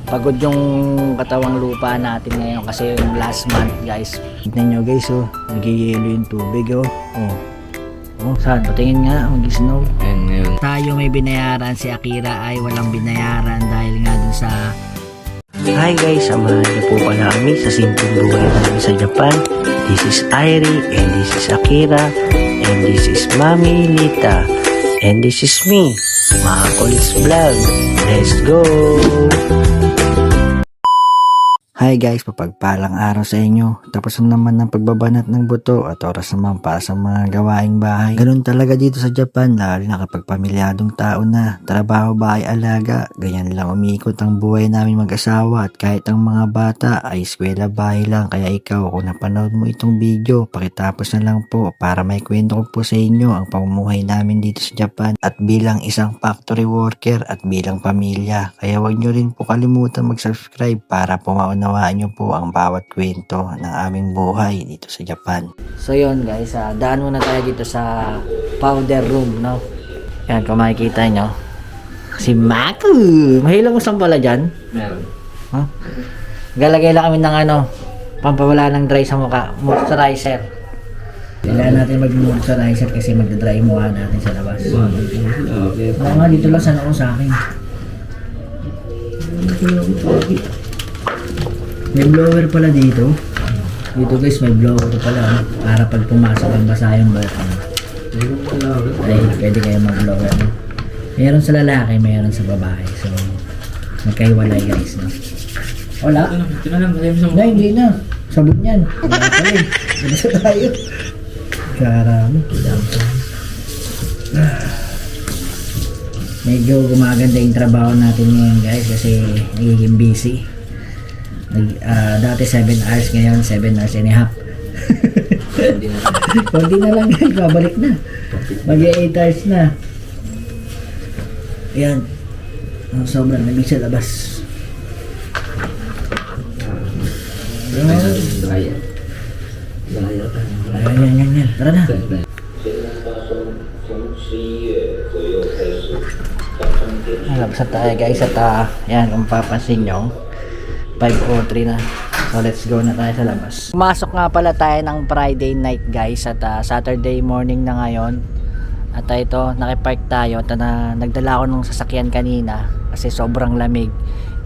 Pagod yung katawang lupa natin ngayon kasi yung last month guys. Tignan nyo guys oh, nagigilo yung tubig oh. Oh, saan? Patingin nga, mag-snow. Ayun ngayon. Tayo may binayaran, si Akira ay walang binayaran dahil nga dun sa... Hi guys, samahan niyo po pala kami sa simpleng buhay namin sa Japan. This is Airi and this is Akira and this is Mami Lita and this is me, Makolis Vlog. Let's go! Hi guys, papagpalang araw sa inyo. Tapos na naman ng pagbabanat ng buto at oras naman para sa mga gawaing bahay. Ganun talaga dito sa Japan, lalo na kapag pamilyadong tao na. Trabaho, bahay, alaga. Ganyan lang umikot ang buhay namin mag-asawa at kahit ang mga bata ay eskwela bahay lang. Kaya ikaw, kung napanood mo itong video, pakitapos na lang po para may kwento ko po sa inyo ang pamumuhay namin dito sa Japan at bilang isang factory worker at bilang pamilya. Kaya wag nyo rin po kalimutan mag-subscribe para pumauna nyo po ang bawat kwento ng aming buhay dito sa Japan. So yun guys, daan muna tayo dito sa powder room, no? Yan, kung makikita nyo. Si Maku! Mahilang mo saan pala dyan? Meron. Huh? Galagay lang kami ng pampawala ng dry sa mukha. Moisturizer. Kailangan natin mag-moisturizer kasi magdadry mukha natin sa labas. Oo nga, dito lang sana ako sa akin. May blower pala dito. Dito guys, may blower pala. Para pag pumasok ang basa yung bata. Ay, pwede kayo mag-blower. No? Meron sa lalaki, meron sa babae. So, magkaiwalay guys. No? Wala? Na, hindi na. Sabon yan. Wala pala eh. Nasa tayo. Karami. Medyo gumaganda yung trabaho natin ngayon guys kasi nagiging busy. Dati 7 hours, ngayon 7 hours and a half. Konti na lang guys, babalik na. Mag-8 hours na. Ayan. Sobrang nabig sa labas. Ayan. Tara na. Labas tayo guys at yan, kung papansin nyo 5:03 na. So let's go na tayo sa labas. Pumasok nga pala tayo ng Friday night guys at Saturday morning na ngayon. At ito, nakipark tayo at nagdala ako ng sasakyan kanina kasi sobrang lamig.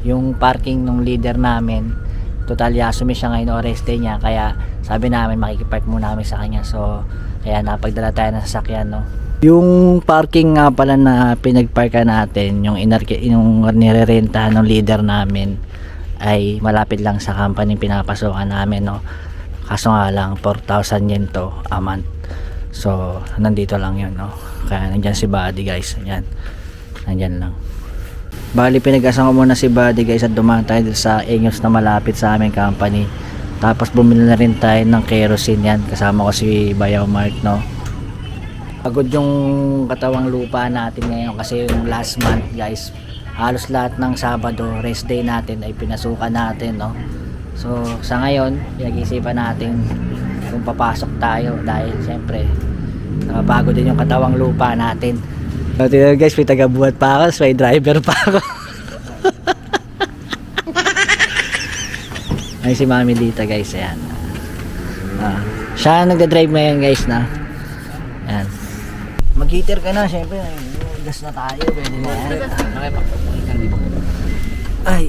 Yung parking ng leader namin, total yasumi siya ngayon, oras day niya. Kaya sabi namin makikipark muna kami sa kanya. So kaya napagdala tayo ng sasakyan, no. Yung parking nga pala na pinagparka natin, yung nirerentahan ng leader namin ay malapit lang sa company pinapasokan namin, no. Kaso nga lang 4,000 yen to a month. So nandito lang yun, no. Kaya nandyan si Buddy guys. Ayan, nandyan lang. Bali pinag-asan ko muna si Buddy guys at dumaan tayo sa Enyos na malapit sa aming company. Tapos bumili na rin tayo ng kerosene. Yan, kasama ko si Bayaw Mark, no. Pagod yung katawang lupa natin ngayon kasi yung last month guys, halos lahat ng Sabado, rest day natin ay pinasukan natin, no. So sa ngayon, pinag-isipan natin kung papasok tayo dahil siyempre bago din yung katawang lupa natin. So tignan guys, may taga-buhat pa ako, may driver pa ako. Ay si Mami Lita guys, ayan. Siya nagda-drive ngayon guys na. Ayan. Mag-heater ka na, siyempre. Gas na tayo, pwede na yan. Ay,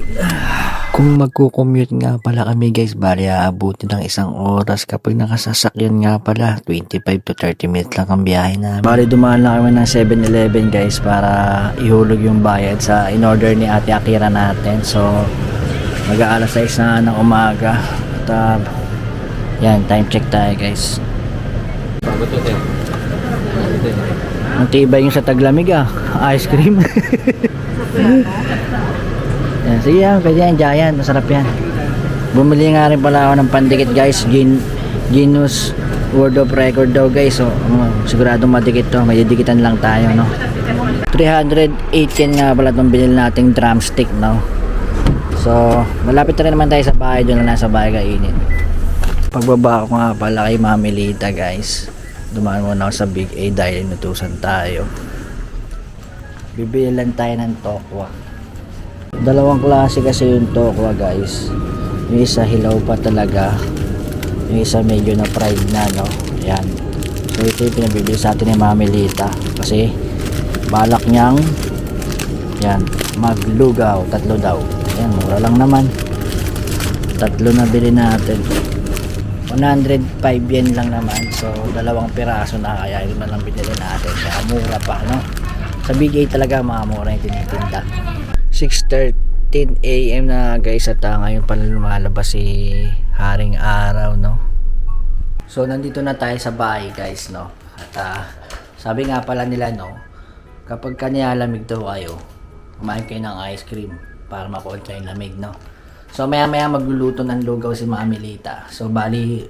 kung magko-commute nga pala kami guys, bali aabutin ng 1 oras. Kapag nakasasakyan nga pala, 25 to 30 minutes lang ang biyahe namin. Bali dumaan lang kami ng 7-Eleven guys para ihulog yung bayad sa in-order ni Ate Akira natin. So mag-aalas 6 na ng umaga. At yan, time check tayo guys. Bago to eh. Ang tibay yung sa taglamig ice cream. Yan, sige yan, pwede yan, Giant, masarap yan. Bumili nga rin pala ako ng pandikit guys, Guinness World of Record daw guys. So siguradong madikit to, may didikitan lang tayo, no. 308 yen nga pala itong binili nating drumstick, no. So malapit na rin naman tayo sa bahay, doon na nasa bahay kainin. Pagbaba ko nga pala kay Mami Lita guys, dumaan muna ako sa Big A dahil inutusan tayo. Bibili lang tayo ng tokwa. Dalawang klase kasi yung tokwa guys. Yung isa hilaw pa talaga, yung isa medyo na fried na, no? Ayan. So ito yung pinabibili sa atin ni Mami Lita kasi balak niyang yan, maglugaw. 3 daw. Ayan, mura lang naman. 3 na bili natin. 105 yen lang naman. So 2 piraso na, kaya yun lang binili natin. Kaya mura pa, no? Sa Big A talaga mga mura yung tinitinda. 6:13 AM na guys, at ngayon pala lumalabas si Haring Araw, no? So nandito na tayo sa bahay guys, no? At sabi nga pala nila, no, kapag kanyalamig daw kayo, kumain kayo ng ice cream para makontra yung lamig, no? So maya maya magluluto ng lugaw si Mami Lita. So bali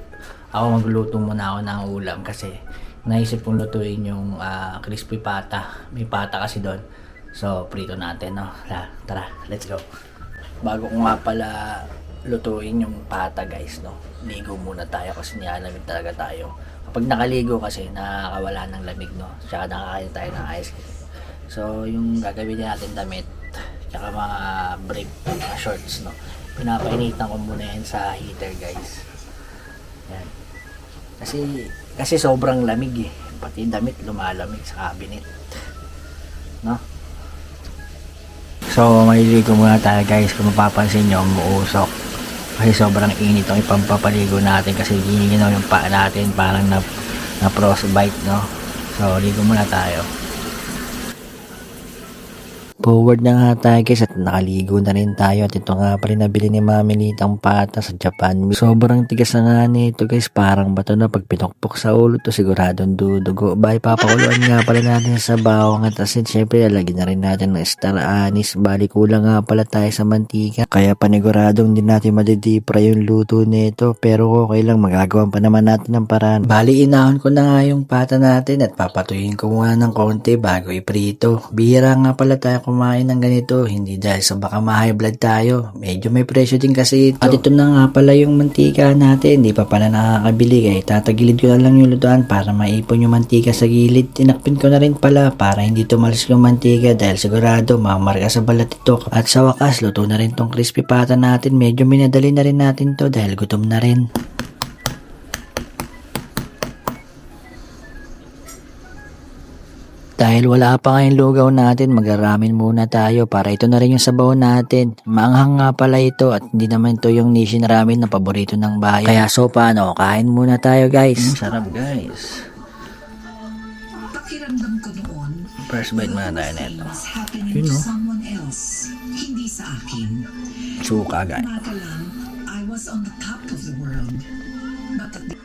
ako magluluto muna ako ng ulam kasi naisip kong lutuin yung crispy pata. May pata kasi doon. So prito natin, no? Tara, let's go. Bago ko nga pala lutuin yung pata guys, no, ligo muna tayo kasi nilalamig talaga tayo. Kapag nakaligo kasi nakakawala ng lamig, no, tsaka nakakain tayo ng ice cream. So yung gagawin natin damit tsaka mga brief, mga shorts, no, pinapainitan ko muna yan sa heater guys. Yan. Kasi sobrang lamig eh. Pati damit lumalamig sa cabinet, no. So maliligo muna tayo guys. Kung mapapansin nyo, umuusok kasi sobrang init ang ipampapaligo natin kasi giniginaw yung paa natin, parang na frostbite, no. So ligo muna tayo. Forward na nga tayo guys at nakaligo na rin tayo. At ito nga pa rin nabili ni Mami Litang pata sa Japan. Sobrang tigas na nga nito guys, parang bato na. Pag pinukpok sa ulo to siguradong dudugo. Bye, papakuluan nga pala natin sa bawang at asin. Siyempre lalagyan na rin natin ng star anise. Bali kulang nga pala tayo sa mantika, kaya paniguradong din natin madidipra yung luto nito. Pero okay lang, magagawan pa naman natin ng paraan. Bali inahon ko na nga yung pata natin at papatuyin ko muna ng konti bago iprito. Bihira nga pala tayo kumain ng ganito, hindi dahil sa baka ma-high blood tayo, medyo may presyo din kasi ito. At ito na nga pala yung mantika natin, hindi pa pala nakakabili, kaya tatagilid ko na lang yung lutuan para maipon yung mantika sa gilid. Tinakpin ko na rin pala para hindi tumalas yung mantika dahil sigurado mamarga sa balat ito. At sa wakas, luto na rin tong crispy pata natin. Medyo minadali na rin natin to dahil gutom na rin. Dahil wala pa ngayong lugaw natin, mag-aramin muna tayo para ito na rin yung sabaw natin. Maanghang nga pala ito at hindi naman ito yung Nissin ramen na paborito ng bayan. Kaya so paano, kain muna tayo guys. Sarap guys. Pakiramdam ko noon, First bite muna tayo nito. was happening You to know. someone else, hindi sa akin. Suka guys. Umaga lang, I was on the top of the world. But at the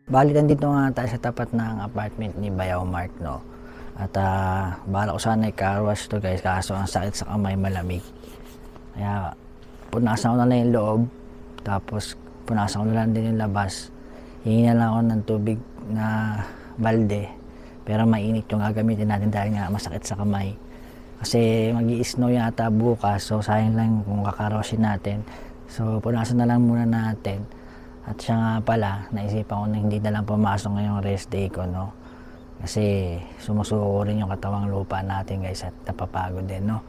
Bali nandito nga tayo sa tapat ng apartment ni Bayaw Mark, no. At bala ko sana i-car wash to guys, kaso ang sakit sa kamay, malamig. Kaya punasan ko na lang yung loob, tapos punasan ko na lang din yung labas. Hingi na lang ako ng tubig na balde, pero mainit yung gagamitin natin dahil nga masakit sa kamay. Kasi mag-i-snow yata bukas, so sayang lang kung kakarwashin natin. So punasan na lang muna natin. At siya nga pala, naisipan ko na hindi na lang pumasok ngayong rest day ko, no. Kasi sumusuko rin yung katawang lupa natin guys at napapagod din, no.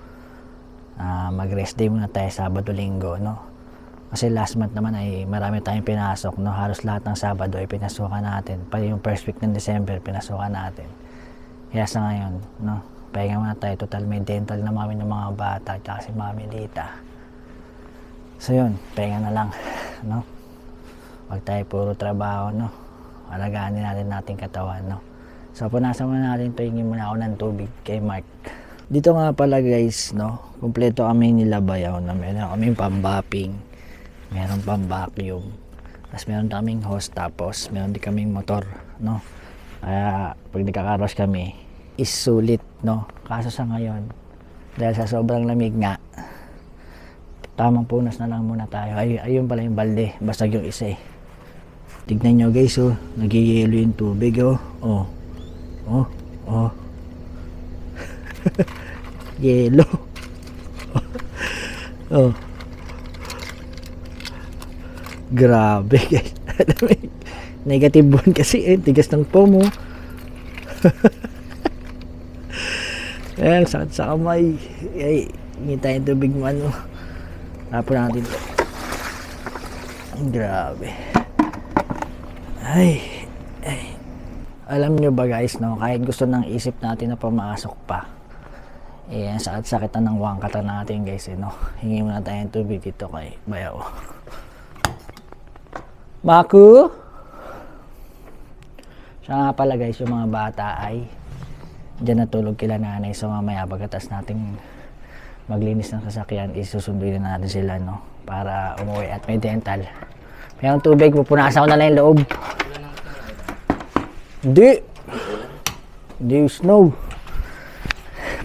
Mag-rest day muna tayo Sabado-Linggo, no. Kasi last month naman ay marami tayong pinasok, no. Halos lahat ng Sabado ay pinasukan natin. Pa yung first week ng December, pinasukan natin. Kaya sa ngayon, no, pahinga muna tayo. Total may dental na mami ng mga bata at si Mami Lita. So yun, pahinga na lang, no. Huwag tayo puro trabaho, no. Alagaan din natin ating katawan, no. So punasan muna natin, tuhingin muna ako ng tubig kay Mark. Dito nga pala guys, no, kumpleto kami nila Bayaw, na meron kaming pambapping, meron pang vacuum, tapos meron kaming hose, tapos meron din kaming motor, no. Kaya pag nagkakaros kami is sulit, no. Kaso sa ngayon, dahil sa sobrang lamig nga, tamang punas na lang muna tayo. Ayun pala yung balde, basag yung isa eh. Tignan nyo guys, oh, nagiyelo yung tubig, oh. Yelo. Oh. Grabe guys. Negative 1 kasi tigas ng pomo. Ayan, sakit sa kamay. Ay, hindi tayong tubig mo ano. Tapon natin ito. Grabe. Ay. Alam nyo ba guys, no? Kahit gusto ng isip natin na pumasok pa. Sakit na ng wangkata natin guys, no? Hingi muna tayong tubig dito kay Bayaw. Maku! Siya nga pala guys, yung mga bata ay dyan natulog kila nanay. So mamaya pagkatas nating maglinis ng sasakyan, isusunduin na natin sila, no? Para umuwi at may dental. May ang tubig, pupunasan ko na lang yung loob. Hindi snow.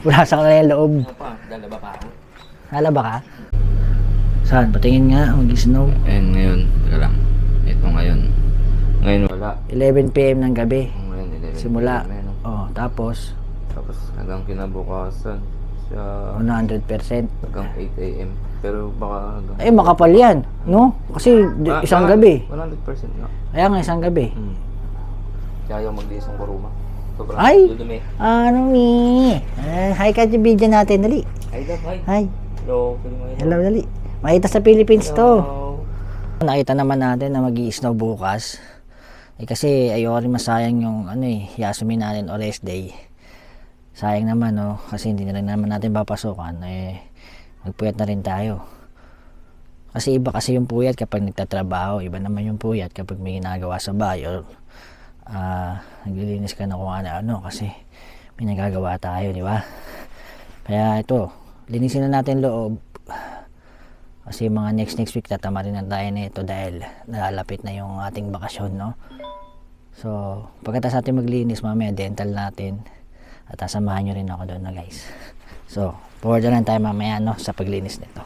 Punasan ko na lang yung loob. Dalaba pa ako. Halaba ka? Saan? Patingin nga, mag-snow. And ngayon, teka lang. Ito ngayon. Ngayon wala. 11 PM ng gabi. Ngayon 11 Simula. PM, no? Oh, tapos Tapos hanggang kinabukasan siya 100%. hanggang 8 AM. Pero baka hanggang... Eh, makapal yan, no? Kasi isang gabi. 100% nga. Kaya nga, isang gabi. Kaya yung mag-liis ng kuruma. Sobrang Ay! dudumi. Ano, mi? Hi ka dyan, video natin, dali. Hi, Dap. Hi. Hi. Hello. Pwede mo Hello, dali. Makita sa Philippines to. Hello. Nakita naman natin na mag-i-snow bukas. Kasi ayoko rin masayang yung Yasumi natin o rest day. Sayang naman, no? Kasi hindi na rin naman natin papasukan. Magpuyat na rin tayo. Kasi iba kasi yung puyat kapag nagtatrabaho. Iba naman yung puyat kapag may ginagawa sa bahay or naglilinis ka na kung ano kasi may nagagawa tayo, di ba? Kaya ito, linisin na natin loob. Kasi mga next week tatama rin na tayo na ito dahil nalalapit na yung ating bakasyon, no? So, pagkatapos natin maglinis, mamaya dental natin at samahan nyo rin ako doon, no, guys. So, forward na lang tayo mamaya, no, sa paglinis nito.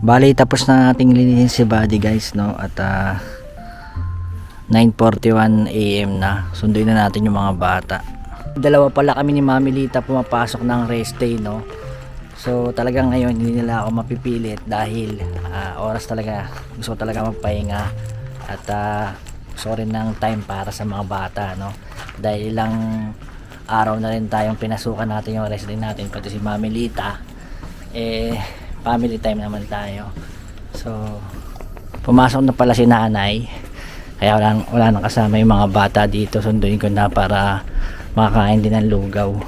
Bali, tapos na nating linisin si body, guys, no? At 9:41 AM na. Sunduin na natin yung mga bata. Dalawa pala kami ni Mami Lita pumapasok ng rest day, no? So talagang ngayon hindi nila ako mapipilit dahil oras talaga. Gusto ko talaga magpahinga at gusto ko rin ng time para sa mga bata, no? Dahil ilang araw na rin tayong pinasukan natin yung rest day natin, pati si Mami Lita. Family time naman tayo. So pumasok na pala si nanay, kaya wala nang kasama yung mga bata dito. Sunduin ko na para makakain din ng lugaw.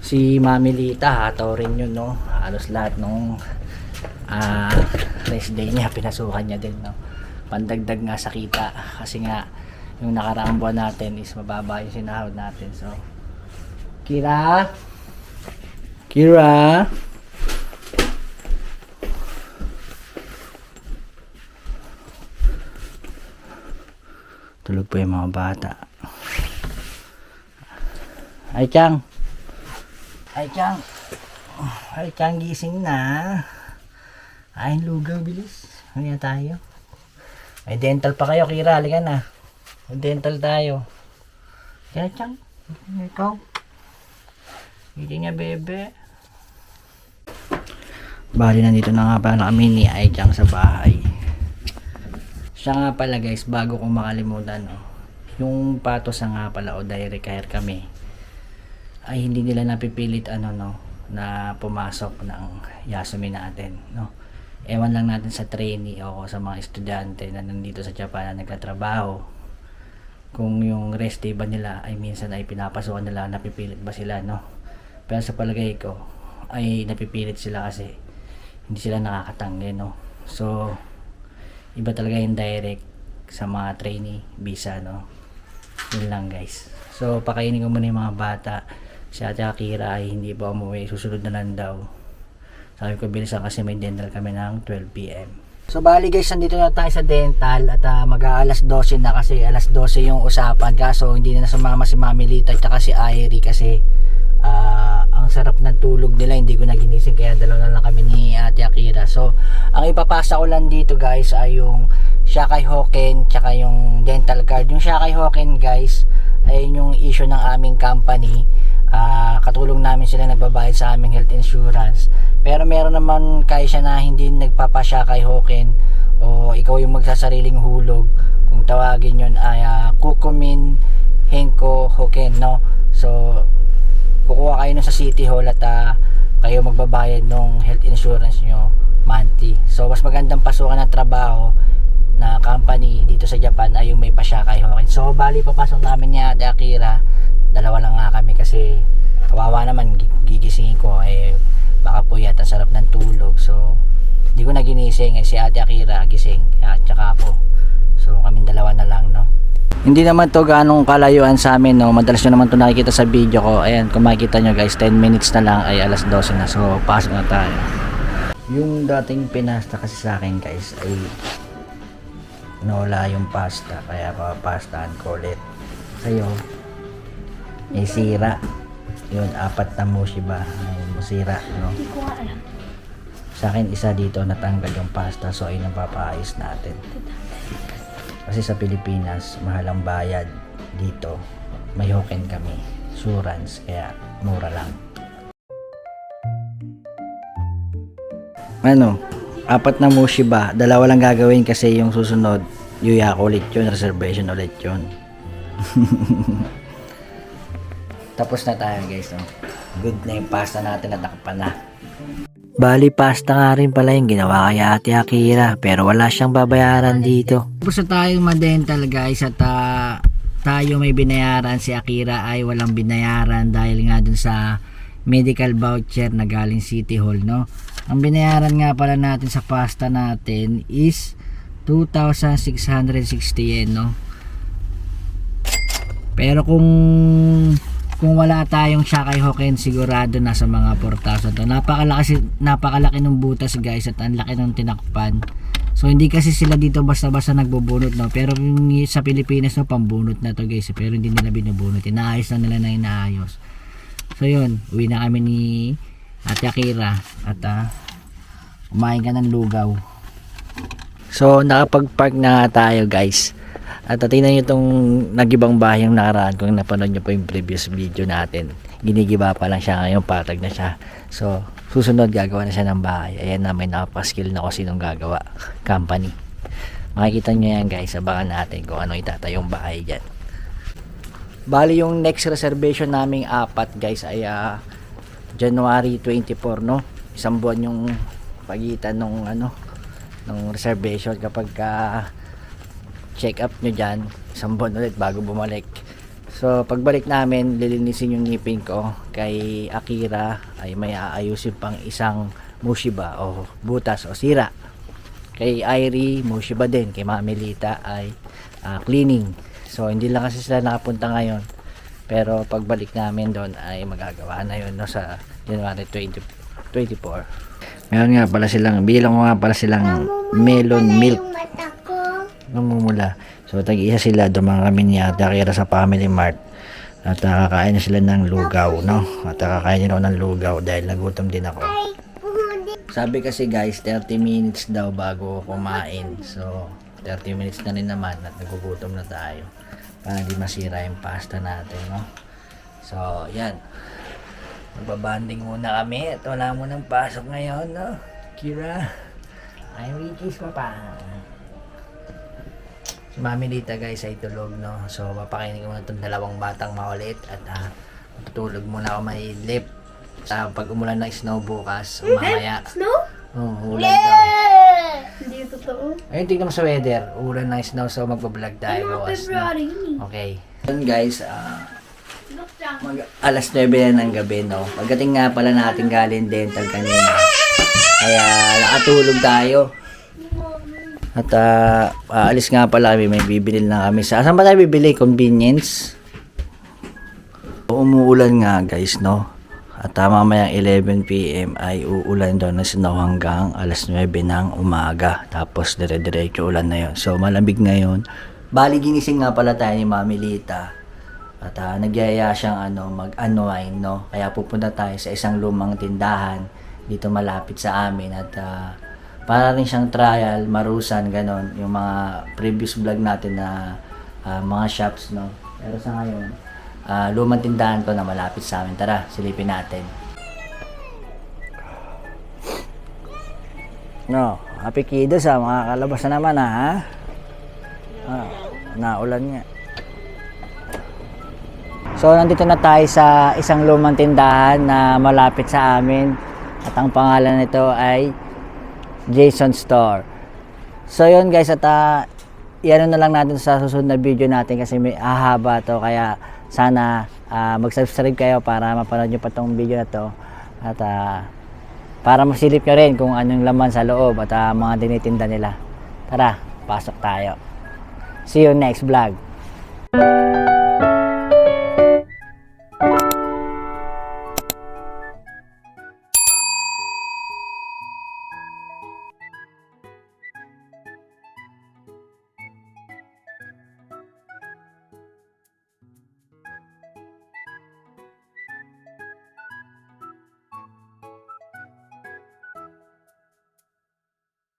Si Mami Lita, hataw rin yun, no? Halos lahat nung rest day niya pinasukan niya din, no? Pandagdag nga sa kita kasi nga yung nakaraang buwan natin is mababa yung sinahod natin. So Kira tulog po yung mga bata. Ay Chang, gising na. Ay, lugaw, bilis. Ano yan tayo? May dental pa kayo, Kira. Halika na. May dental tayo. Kaya Chang, ikaw. Hindi niya, bebe. Bali, nandito na nga pala kami ni Ai Chang sa bahay. Siya nga pala, guys, bago ko makalimutan, no? Yung patos nga pala o direct hire kami ay hindi nila napipilit na pumasok ng Yasumi natin, no? Ewan lang natin sa trainee o sa mga estudyante na nandito sa Japan na nagtatrabaho kung yung rest day ba nila ay minsan ay pinapasukan nila, napipilit ba sila, no? Pero sa palagay ko ay napipilit sila kasi hindi sila nakakatanggi, no? So iba talaga yung direct sa mga trainee visa, no? Yun lang, guys. So pakainin ko muna yung mga bata. Si Ate Akira ay hindi pa umuwi, susunod na lang daw. Sabi ko bilisan kasi may dental kami ng 12 PM. So bali guys, nandito na tayo sa dental at mag-aalas 12 na kasi alas 12 yung usapan. Kaso hindi na sumama si Mami Lita at si Irie kasi ang sarap ng tulog nila, hindi ko na ginising kaya dalawa na lang kami ni Ate Akira. So ang ipapasa ko lang dito guys ay yung Shakai Hoken tsaka yung dental card. Yung Shakai Hoken guys ay yung issue ng aming company. Katulong namin sila nagbabayad sa aming health insurance. Pero meron naman kaya siya na hindi nagpapasya kay Hoken o ikaw yung magsasariling hulog. Kung tawagin yun ay Kukumin Henko Hoken, no? So kukuha kayo nun sa City Hall at kayo magbabayad ng health insurance nyo monthly. So mas magandang pasukan ng trabaho na company dito sa Japan ay yung may pasya kay Hoken. So bali papasok namin ni Ate Akira. Dalawa lang nga kami kasi kawawa naman, gigisingin ko baka puyat, ang sarap ng tulog. So hindi ko na ginising, si Ate Akira gising at saka ako. So kaming dalawa na lang, no. Hindi naman to ganong kalayuan sa amin, no. Madalas nyo naman to nakikita sa video ko. Ayan, kung makikita nyo guys, 10 minutes na lang ay alas 12 na. So pasok na tayo. Yung dating pinasta kasi sa akin guys ay nawala yung pasta, kaya papastahan ko ulit. Sa'yo may sira yun, 4 na Mushiba ay masira, no? Hindi ko nga alam. Sa akin isa dito natanggal yung pasta, so ayun ang papaayos natin. Kasi sa Pilipinas mahal ang bayad, dito may Hoken kami insurance kaya mura lang. Ano, 4 na Mushiba, 2 lang gagawin kasi yung susunod yuya ko ulit yun, reservation ulit yun. Tapos na tayo guys, no? Good na yung pasta natin at nakapa na. Bali pasta nga rin pala yung ginawa kay Ate Akira, pero wala siyang babayaran dito. Tapos na tayong ma-dental guys at tayo may binayaran, si Akira ay walang binayaran dahil nga dun sa medical voucher na galing City Hall, no? Ang binayaran nga pala natin sa pasta natin is 2,660 yen, no? Pero kung wala tayong Shakai Hoken, sigurado nasa mga 4,000 to. Napakalaki ng butas guys at ang laki ng tinakpan. So hindi kasi sila dito basta-basta nagbubunot, no? Pero sa Pilipinas, no, pambunot na to guys, pero hindi nila binubunot, inaayos na nila na inaayos. So yun, uwi na kami ni Ate Akira at kumain ka ng lugaw. So nakapag-park na tayo guys. At tingnan nyo itong nagibang bahay yung nakaraan. Kung napanood nyo po yung previous video natin, ginigiba pa lang siya, ngayon patag na siya. So susunod gagawa na siya ng bahay. Ayan na, may nakapaskill na kung sinong gagawa, company. Makikita nyo yan guys, abangan natin kung ano itatayong bahay dyan. Bali yung next reservation naming 4 guys ay January 24, no? Isang buwan yung pagitan ng ng reservation. Kapag check up nyo dyan, isang buwan ulit bago bumalik. So pagbalik namin, lilinisin yung ngipin ko. Kay Akira ay may aayusin pang isang Mushiba o butas o sira. Kay Irie, Mushiba din. Kay Mami Lita ay cleaning. So hindi lang kasi sila nakapunta ngayon, pero pagbalik namin doon ay magagawa na yun, no, sa January 24. Meron nga pala silang, bilang nga pala silang melon milk namumula. So tag-isa sila, dumaan kami ni Ate Akira sa Family Mart at kakain na sila ng lugaw, no? At kakain nila ng lugaw dahil nagutom din ako. Sabi kasi guys 30 minutes daw bago kumain, so 30 minutes na rin naman at nagugutom na tayo para di masira yung pasta natin, no? So yan, magbabanding muna kami at wala mo ng pasok ngayon, no? Kira, I'm Ricky's papa. Si Mami Lita guys ay tulog, no? So papakainin ko na itong 2 batang maulit at tutulog muna ako may lip. Pag umulan ng snow bukas, mamaya. Snow? Oh, ulan daw. Hindi totoo. Ayun, tignan mo sa weather. Ulan ng snow, so magbablog tayo bukas. February. Okay. Yun guys, alas 9 na ng gabi, no? Pagdating nga pala natin galing dental kanina, kaya nakatulog tayo. At aalis nga pala kami, may bibili na kami. Saan ba tayo bibili? Convenience? Umuulan nga guys, no? At mamayang 11 PM ay uulan daw ng snow hanggang alas 9 ng umaga. Tapos dire-diretso ulan na yon. So malamig ngayon. Bali ginising nga pala tayo ni Mami Lita. At nagyaya siyang mag-unwind, no? Kaya pupunta tayo sa isang lumang tindahan dito malapit sa amin. At para rin siyang trial, marusan, ganon. Yung mga previous vlog natin na mga shops, no? Pero sa ngayon, lumang tindahan to na malapit sa amin. Tara, silipin natin. No, happy kiddos ha, mga kalabas na naman ha. Naulan nga. So, nandito na tayo sa isang lumang tindahan na malapit sa amin. At ang pangalan nito ay Jason Store. So, yun guys, at iano na lang natin sa susunod na video natin kasi may ahaba to. Kaya, sana mag-subscribe kayo para mapanood nyo pa tong video na to. At para masilip nyo rin kung anong laman sa loob at mga tinitinda nila. Tara, pasok tayo. See you next vlog.